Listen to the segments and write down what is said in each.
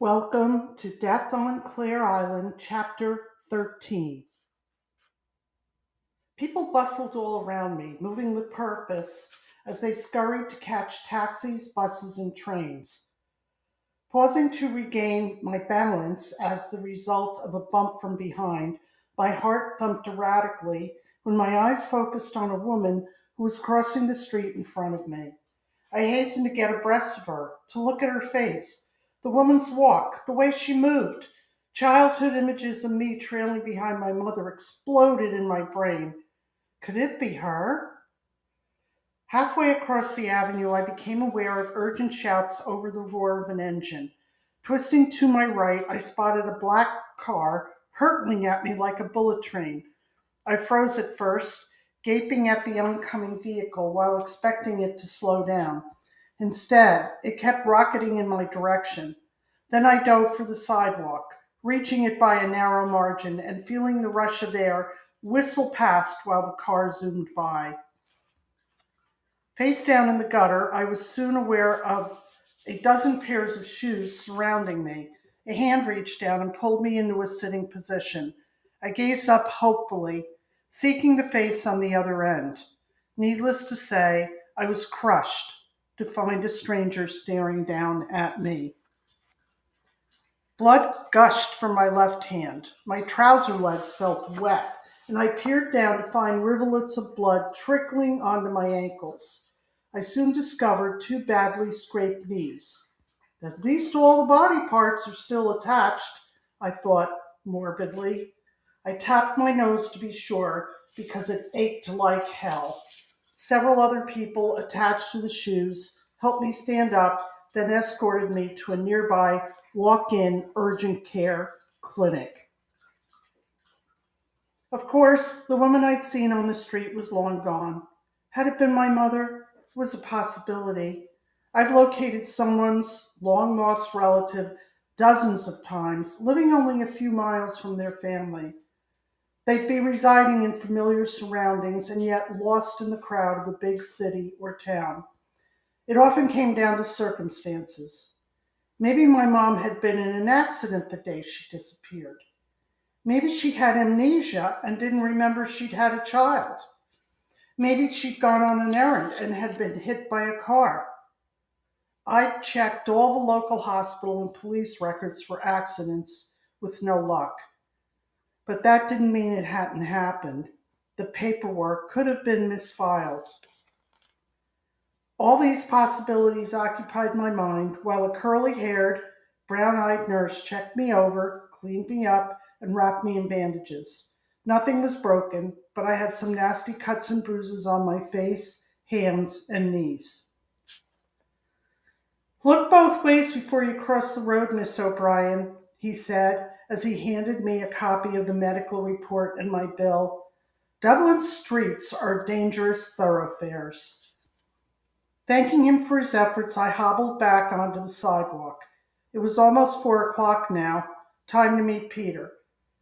Welcome to Death on Clare Island, Chapter 13. People bustled all around me, moving with purpose as they scurried to catch taxis, buses, and trains. Pausing to regain my balance as the result of a bump from behind, my heart thumped erratically when my eyes focused on a woman who was crossing the street in front of me. I hastened to get abreast of her, to look at her face, the woman's walk, the way she moved. Childhood images of me trailing behind my mother exploded in my brain. Could it be her? Halfway across the avenue, I became aware of urgent shouts over the roar of an engine. Twisting to my right, I spotted a black car hurtling at me like a bullet train. I froze at first, gaping at the oncoming vehicle while expecting it to slow down. Instead, it kept rocketing in my direction. Then I dove for the sidewalk, reaching it by a narrow margin and feeling the rush of air whistle past while the car zoomed by. Face down in the gutter, I was soon aware of a dozen pairs of shoes surrounding me. A hand reached down and pulled me into a sitting position. I gazed up hopefully, seeking the face on the other end. Needless to say, I was crushed to find a stranger staring down at me. Blood gushed from my left hand. My trouser legs felt wet, and I peered down to find rivulets of blood trickling onto my ankles. I soon discovered two badly scraped knees. At least all the body parts are still attached, I thought morbidly. I tapped my nose to be sure because it ached like hell. Several other people attached to the shoes helped me stand up, then escorted me to a nearby walk-in urgent care clinic. Of course, the woman I'd seen on the street was long gone. Had it been my mother? It was a possibility. I've located someone's long lost relative dozens of times, living only a few miles from their family. They'd be residing in familiar surroundings and yet lost in the crowd of a big city or town. It often came down to circumstances. Maybe my mom had been in an accident the day she disappeared. Maybe she had amnesia and didn't remember she'd had a child. Maybe she'd gone on an errand and had been hit by a car. I checked all the local hospital and police records for accidents with no luck. But that didn't mean it hadn't happened. The paperwork could have been misfiled. All these possibilities occupied my mind while a curly-haired, brown-eyed nurse checked me over, cleaned me up, and wrapped me in bandages. Nothing was broken, but I had some nasty cuts and bruises on my face, hands, and knees. "Look both ways before you cross the road, Miss O'Brien," he said as he handed me a copy of the medical report and my bill. "Dublin streets are dangerous thoroughfares." Thanking him for his efforts, I hobbled back onto the sidewalk. It was almost 4 o'clock now, time to meet Peter.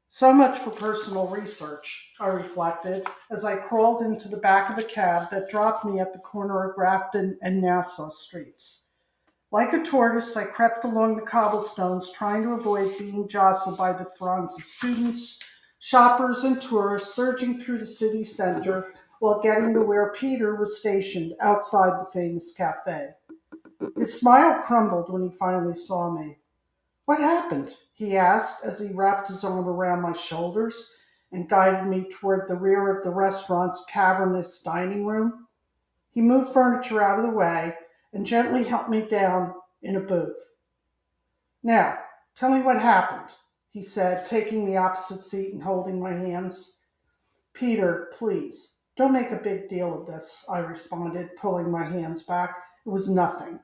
So much for personal research, I reflected, as I crawled into the back of a cab that dropped me at the corner of Grafton and Nassau streets. Like a tortoise, I crept along the cobblestones, trying to avoid being jostled by the throngs of students, shoppers, and tourists surging through the city center while getting to where Peter was stationed outside the famous cafe. His smile crumbled when he finally saw me. "What happened?" he asked as he wrapped his arm around my shoulders and guided me toward the rear of the restaurant's cavernous dining room. He moved furniture out of the way and gently helped me down in a booth. "Now, tell me what happened," he said, taking the opposite seat and holding my hands. "Peter, please, don't make a big deal of this," I responded, pulling my hands back. "It was nothing."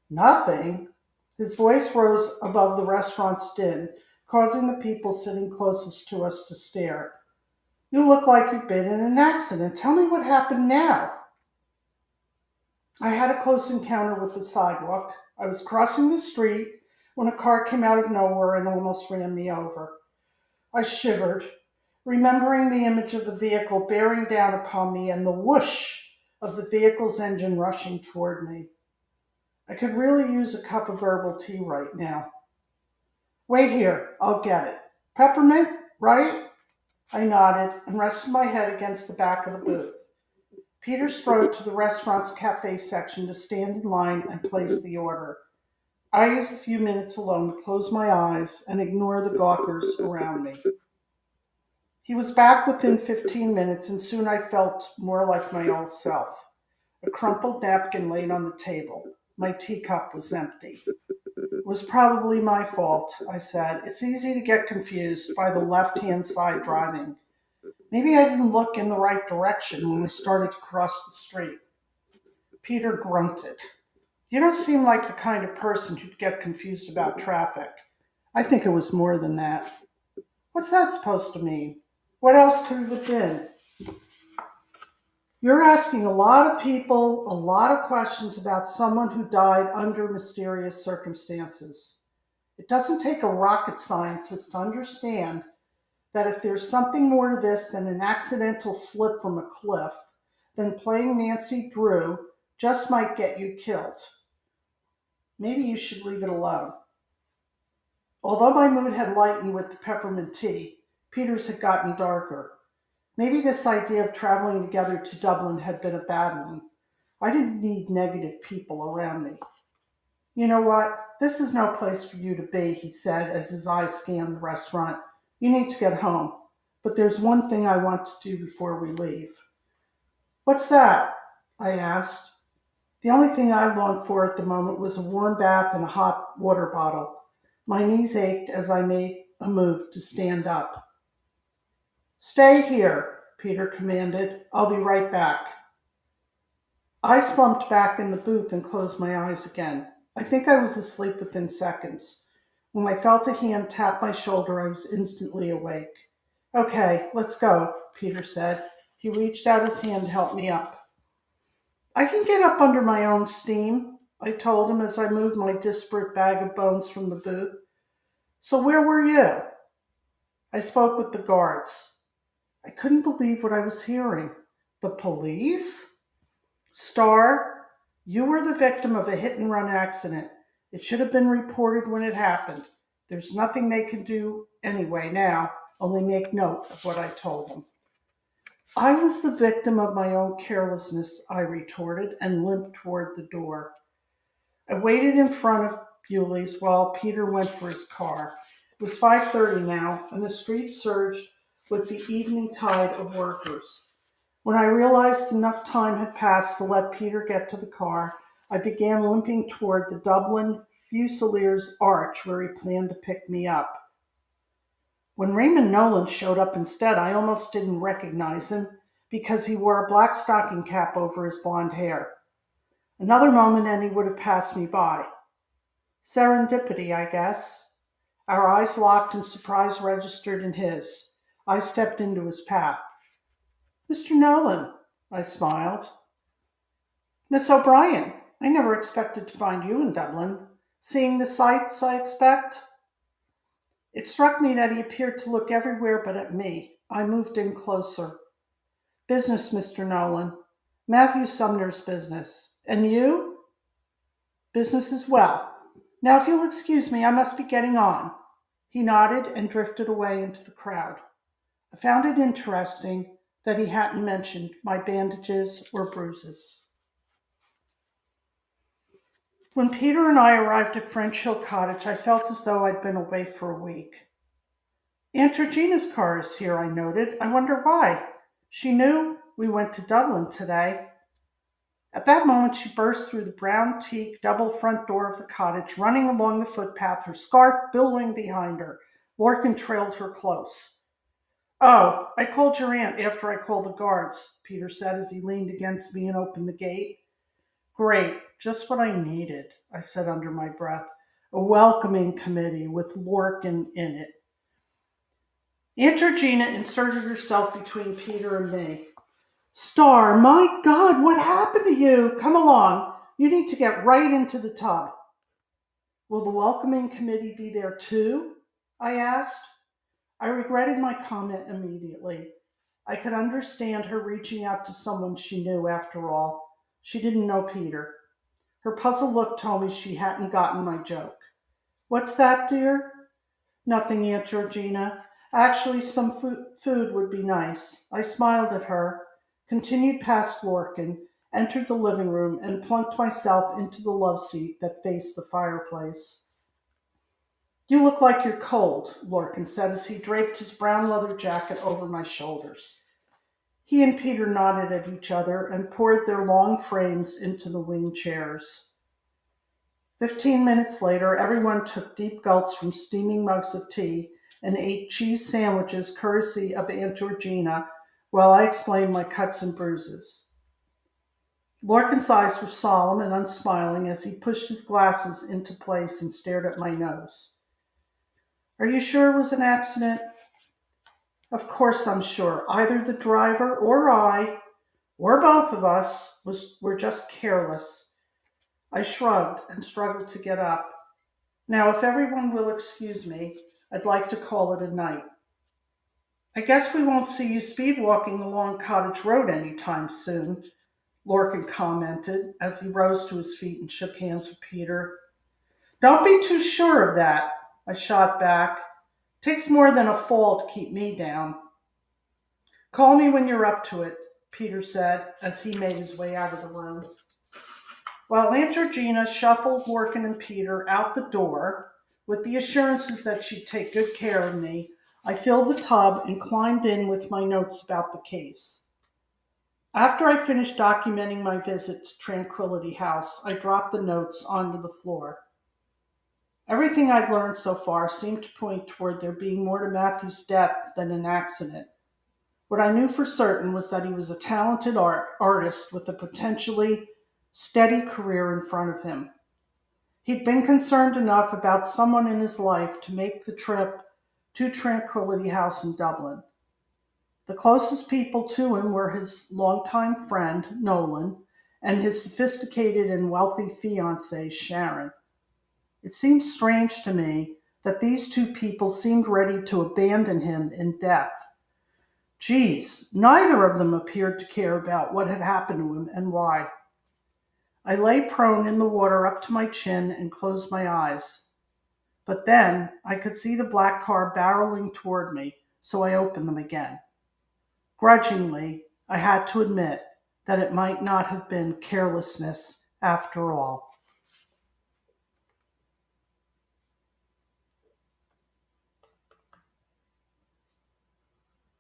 "Nothing?" His voice rose above the restaurant's din, causing the people sitting closest to us to stare. "You look like you've been in an accident. Tell me what happened now." I had a close encounter with the sidewalk. I was crossing the street when a car came out of nowhere and almost ran me over. I shivered, remembering the image of the vehicle bearing down upon me and the whoosh of the vehicle's engine rushing toward me. I could really use a cup of herbal tea right now. Wait here, I'll get it. Peppermint, right? I nodded and rested my head against the back of the booth. Peter strode to the restaurant's cafe section to stand in line and place the order. I used a few minutes alone to close my eyes and ignore the gawkers around me. He was back within 15 minutes, and soon I felt more like my old self. A crumpled napkin laid on the table. My teacup was empty. It was probably my fault, I said. It's easy to get confused by the left-hand side driving. Maybe I didn't look in the right direction when we started to cross the street. Peter grunted. You don't seem like the kind of person who'd get confused about traffic. I think it was more than that. What's that supposed to mean? What else could it have been? You're asking a lot of people a lot of questions about someone who died under mysterious circumstances. It doesn't take a rocket scientist to understand that if there's something more to this than an accidental slip from a cliff, then playing Nancy Drew just might get you killed. Maybe you should leave it alone. Although my mood had lightened with the peppermint tea, Peter's had gotten darker. Maybe this idea of traveling together to Dublin had been a bad one. I didn't need negative people around me. You know what? This is no place for you to be, he said as his eyes scanned the restaurant. You need to get home. But there's one thing I want to do before we leave. What's that? I asked. The only thing I longed for at the moment was a warm bath and a hot water bottle. My knees ached as I made a move to stand up. Stay here, Peter commanded. I'll be right back. I slumped back in the booth and closed my eyes again. I think I was asleep within seconds. When I felt a hand tap my shoulder, I was instantly awake. Okay, let's go, Peter said. He reached out his hand to help me up. I can get up under my own steam, I told him as I moved my disparate bag of bones from the booth. So where were you? I spoke with the guards. I couldn't believe what I was hearing. The police? Star, you were the victim of a hit and run accident. It should have been reported when it happened. There's nothing they can do anyway now, only make note of what I told them. I was the victim of my own carelessness, I retorted and limped toward the door. I waited in front of Bewley's while Peter went for his car. It was 5:30 now, and the street surged with the evening tide of workers. When I realized enough time had passed to let Peter get to the car, I began limping toward the Dublin Fusiliers Arch where he planned to pick me up. When Raymond Nolan showed up instead, I almost didn't recognize him because he wore a black stocking cap over his blonde hair. Another moment and he would have passed me by. Serendipity, I guess. Our eyes locked and surprise registered in his. I stepped into his path. Mr. Nolan, I smiled. Miss O'Brien, I never expected to find you in Dublin. Seeing the sights, I expect? It struck me that he appeared to look everywhere but at me. I moved in closer. Business, Mr. Nolan. Matthew Sumner's business. And you? Business as well. Now, if you'll excuse me, I must be getting on. He nodded and drifted away into the crowd. I found it interesting that he hadn't mentioned my bandages or bruises. When Peter and I arrived at French Hill Cottage, I felt as though I'd been away for a week. Aunt Georgina's car is here, I noted. I wonder why. She knew we went to Dublin today. At that moment, she burst through the brown teak double front door of the cottage, running along the footpath, her scarf billowing behind her. Lorcan trailed her close. Oh, I called your aunt after I called the guards, Peter said as he leaned against me and opened the gate. Great, just what I needed, I said under my breath. A welcoming committee with Lorcan in it. Aunt Georgina inserted herself between Peter and me. Star, my God, what happened to you? Come along. You need to get right into the tub. Will the welcoming committee be there too? I asked. I regretted my comment immediately. I could understand her reaching out to someone she knew after all. She didn't know Peter. Her puzzled look told me she hadn't gotten my joke. What's that, dear? Nothing, Aunt Georgina. Actually, some food would be nice. I smiled at her, continued past Lorcan, entered the living room, and plunked myself into the love seat that faced the fireplace. You look like you're cold, Lorcan said as he draped his brown leather jacket over my shoulders. He and Peter nodded at each other and poured their long frames into the wing chairs. 15 minutes later, everyone took deep gulps from steaming mugs of tea and ate cheese sandwiches courtesy of Aunt Georgina while I explained my cuts and bruises. Lorcan's eyes were solemn and unsmiling as he pushed his glasses into place and stared at my nose. Are you sure it was an accident? Of course I'm sure. Either the driver or I, or both of us, were just careless. I shrugged and struggled to get up. Now, if everyone will excuse me, I'd like to call it a night. I guess we won't see you speed walking along Cottage Road anytime soon, Lorcan commented as he rose to his feet and shook hands with Peter. Don't be too sure of that, I shot back. Takes more than a fall to keep me down. Call me when you're up to it, Peter said as he made his way out of the room. While Aunt Georgina shuffled Lorcan and Peter out the door, with the assurances that she'd take good care of me, I filled the tub and climbed in with my notes about the case. After I finished documenting my visit to Tranquility House, I dropped the notes onto the floor. Everything I'd learned so far seemed to point toward there being more to Matthew's death than an accident. What I knew for certain was that he was a talented artist with a potentially steady career in front of him. He'd been concerned enough about someone in his life to make the trip to Tranquility House in Dublin. The closest people to him were his longtime friend, Nolan, and his sophisticated and wealthy fiancée, Sharon. It seemed strange to me that these two people seemed ready to abandon him in death. Geez, neither of them appeared to care about what had happened to him and why. I lay prone in the water up to my chin and closed my eyes. But then I could see the black car barreling toward me, so I opened them again. Grudgingly, I had to admit that it might not have been carelessness after all.